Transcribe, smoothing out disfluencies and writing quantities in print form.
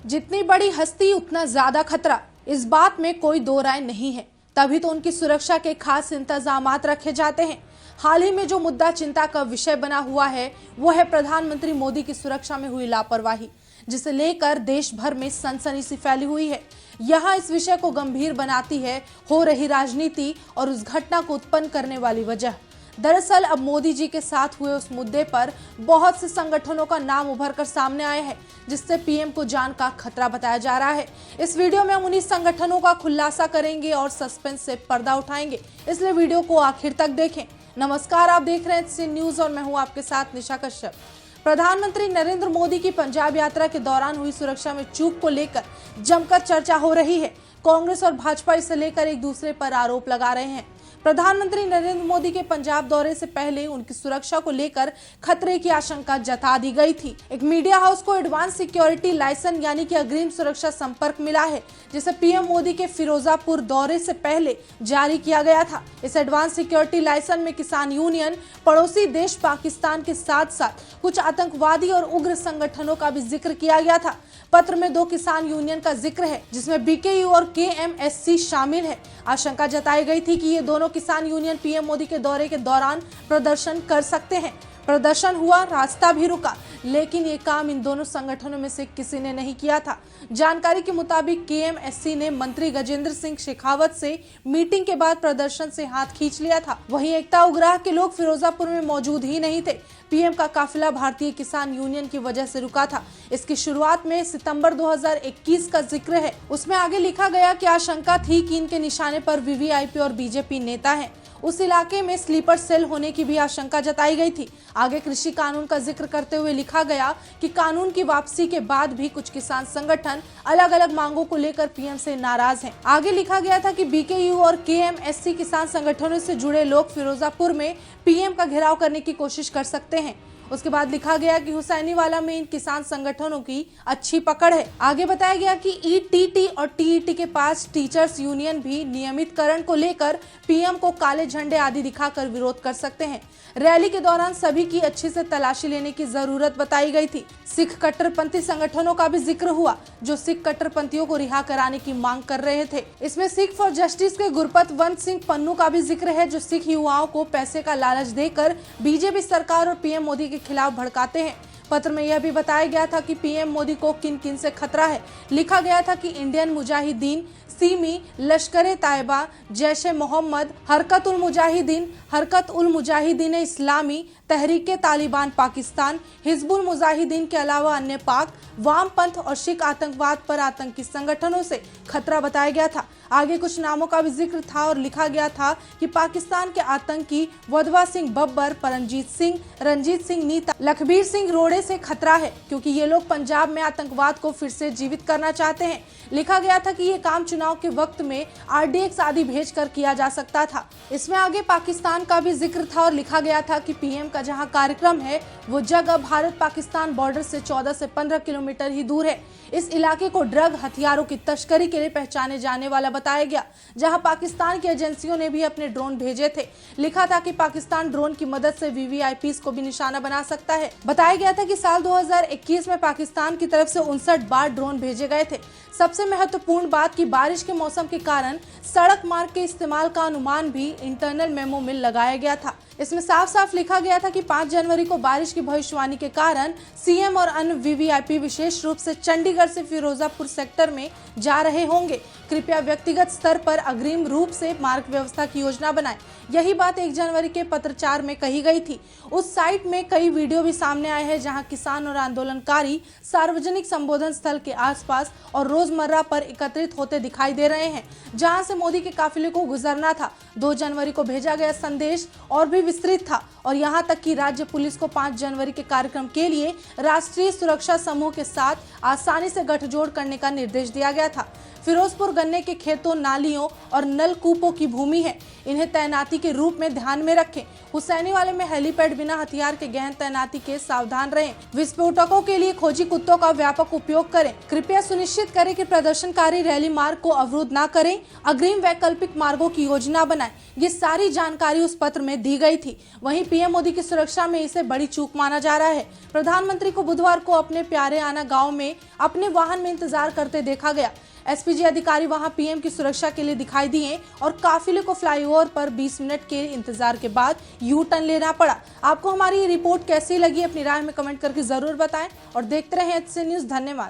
जितनी बड़ी हस्ती उतना ज्यादा खतरा, इस बात में कोई दो राय नहीं है। तभी तो उनकी सुरक्षा के खास इंतजामात रखे जाते हैं। हाल ही में जो मुद्दा चिंता का विषय बना हुआ है वो है प्रधानमंत्री मोदी की सुरक्षा में हुई लापरवाही, जिसे लेकर देश भर में सनसनी सी फैली हुई है। यहाँ इस विषय को गंभीर बनाती है हो रही राजनीति और उस घटना को उत्पन्न करने वाली वजह। दरअसल अब मोदी जी के साथ हुए उस मुद्दे पर बहुत से संगठनों का नाम उभर कर सामने आया है, जिससे पीएम को जान का खतरा बताया जा रहा है। इस वीडियो में हम उन्हीं संगठनों का खुलासा करेंगे और सस्पेंस से पर्दा उठाएंगे, इसलिए वीडियो को आखिर तक देखें। नमस्कार, आप देख रहे हैं HCN न्यूज और मैं हूं आपके साथ निशा कश्यप। प्रधानमंत्री नरेंद्र मोदी की पंजाब यात्रा के दौरान हुई सुरक्षा में चूक को लेकर जमकर चर्चा हो रही है। कांग्रेस और भाजपा इसे लेकर एक दूसरे पर आरोप लगा रहे हैं। प्रधानमंत्री नरेंद्र मोदी के पंजाब दौरे से पहले उनकी सुरक्षा को लेकर खतरे की आशंका जता दी गई थी। एक मीडिया हाउस को एडवांस सिक्योरिटी लाइसेंस यानी कि अग्रिम सुरक्षा संपर्क मिला है, जिसे पीएम मोदी के फिरोजापुर दौरे से पहले जारी किया गया था। इस एडवांस सिक्योरिटी लाइसेंस में किसान यूनियन, पड़ोसी देश पाकिस्तान के साथ साथ कुछ आतंकवादी और उग्र संगठनों का भी जिक्र किया गया था। पत्र में 2 किसान यूनियन का जिक्र है, जिसमें BKU और KMSC शामिल है। आशंका जताई गई थी कि ये दोनों किसान यूनियन पीएम मोदी के दौरे के दौरान प्रदर्शन कर सकते हैं। प्रदर्शन हुआ, रास्ता भी रुका, लेकिन ये काम इन दोनों संगठनों में से किसी ने नहीं किया था। जानकारी के मुताबिक KMSC ने मंत्री गजेंद्र सिंह शेखावत से मीटिंग के बाद प्रदर्शन से हाथ खींच लिया था। वहीं एकता उग्राह के लोग फिरोजापुर में मौजूद ही नहीं थे। पीएम का काफिला भारतीय किसान यूनियन की वजह से रुका था। इसकी शुरुआत में सितंबर 2021 का जिक्र है। उसमें आगे लिखा गया कि आशंका थी कि इनके निशाने पर VVIP और BJP नेता हैं। उस इलाके में स्लीपर सेल होने की भी आशंका जताई गई थी। आगे कृषि कानून का जिक्र करते हुए लिखा गया कि कानून की वापसी के बाद भी कुछ किसान संगठन अलग अलग मांगों को लेकर पीएम से नाराज हैं। आगे लिखा गया था कि BKU और KMSC किसान संगठनों से जुड़े लोग फिरोजापुर में पीएम का घेराव करने की कोशिश कर सकते हैं। उसके बाद लिखा गया कि हुसैनीवाला में इन किसान संगठनों की अच्छी पकड़ है। आगे बताया गया कि ETT और TET के पास टीचर्स यूनियन भी नियमितकरण को लेकर पीएम को काले झंडे आदि दिखाकर विरोध कर सकते हैं। रैली के दौरान सभी की अच्छे से तलाशी लेने की जरूरत बताई गई थी। सिख कट्टरपंथी संगठनों का भी जिक्र हुआ, जो सिख कट्टरपंथियों को रिहा कराने की मांग कर रहे थे। इसमें सिख फॉर जस्टिस के गुरपतवंत सिंह पन्नू का भी जिक्र है, जो सिख युवाओं को पैसे का लालच देकर BJP सरकार और पीएम मोदी के खिलाफ भड़काते हैं। पत्र में यह भी बताया गया था कि पीएम मोदी को किन किन से खतरा है। लिखा गया था कि इंडियन मुजाहिदीन, सिमी, लश्कर-ए-तैयबा, जैश-ए-मोहम्मद, हरकत उल मुजाहिदीन इस्लामी, तहरीक-ए-तालिबान पाकिस्तान, हिजबुल मुजाहिदीन के अलावा अन्य पाक, वामपंथ और शिख आतंकवाद पर आतंकी संगठनों से खतरा बताया गया था। आगे कुछ नामों का भी जिक्र था और लिखा गया था कि पाकिस्तान के आतंकी वधवा सिंह बब्बर, परमजीत सिंह, रंजीत सिंह नीता, लखबीर सिंह रोड़े से खतरा है, क्योंकि ये लोग पंजाब में आतंकवाद को फिर से जीवित करना चाहते हैं। लिखा गया था कि ये काम चुनाव के वक्त में RDX आदि भेजकर किया जा सकता था। इसमें आगे पाकिस्तान का भी जिक्र था और लिखा गया था कि पीएम का जहां कार्यक्रम है वो जगह भारत पाकिस्तान बॉर्डर से 14 से 15 किलोमीटर ही दूर है। इस इलाके को ड्रग हथियारों की तस्करी के लिए पहचाने जाने वाला बताया गया, जहां पाकिस्तान की एजेंसियों ने भी अपने ड्रोन भेजे थे। लिखा था कि पाकिस्तान ड्रोन की मदद से VVIPs को भी निशाना बना सकता है। बताया गया था कि साल 2021 में पाकिस्तान की तरफ से 59 बार ड्रोन भेजे गए थे। सबसे महत्वपूर्ण बात कि बारिश के मौसम के कारण सड़क मार्ग के इस्तेमाल का अनुमान भी इंटरनल मेमो में लगाया गया था। इसमें साफ साफ लिखा गया था कि 5 जनवरी को बारिश की भविष्यवाणी के कारण CM और अन्य VVIP विशेष रूप से चंडीगढ़ से फिरोजापुर सेक्टर में जा रहे होंगे। कृपया व्यक्तिगत स्तर पर अग्रिम रूप से मार्ग व्यवस्था की योजना बनाएं। यही बात 1 जनवरी के पत्रचार में कही गई थी। उस साइट में कई वीडियो भी सामने आए हैं, जहां किसान और आंदोलनकारी सार्वजनिक संबोधन स्थल के आसपास और रोजमर्रा पर एकत्रित होते दिखाई दे रहे हैं, जहां से मोदी के काफिले को गुजरना था। 2 जनवरी को भेजा गया संदेश और भी विस्तृत था और यहां तक कि राज्य पुलिस को 5 जनवरी के कार्यक्रम के लिए राष्ट्रीय सुरक्षा समूह के साथ आसानी से गठजोड़ करने का निर्देश दिया गया था। फिरोजपुर गन्ने के खेतों, नालियों और नलकूपों की भूमि है। इन्हें तैनाती के रूप में ध्यान में रखें। हुसैनीवाले में हेलीपैड बिना हथियार के गहन तैनाती के सावधान रहें। विस्फोटकों के लिए खोजी कुत्तों का व्यापक उपयोग करें। कृपया सुनिश्चित करें कि प्रदर्शनकारी रैली मार्ग को अवरुद्ध न करें। अग्रिम वैकल्पिक मार्गों की योजना बनाएं। ये सारी जानकारी उस पत्र में दी गई थी। वहीं पीएम मोदी की सुरक्षा में इसे बड़ी चूक माना जा रहा है। प्रधानमंत्री को बुधवार को अपने प्यारे आना गांव में अपने वाहन में इंतजार करते देखा गया। एसपीजी अधिकारी वहां पीएम की सुरक्षा के लिए दिखाई दिए और काफिले को फ्लाईओवर पर 20 मिनट के इंतजार के बाद यू टर्न लेना पड़ा। आपको हमारी ये रिपोर्ट कैसी लगी, अपनी राय में कमेंट करके जरूर बताएं और देखते रहें HC न्यूज़। धन्यवाद।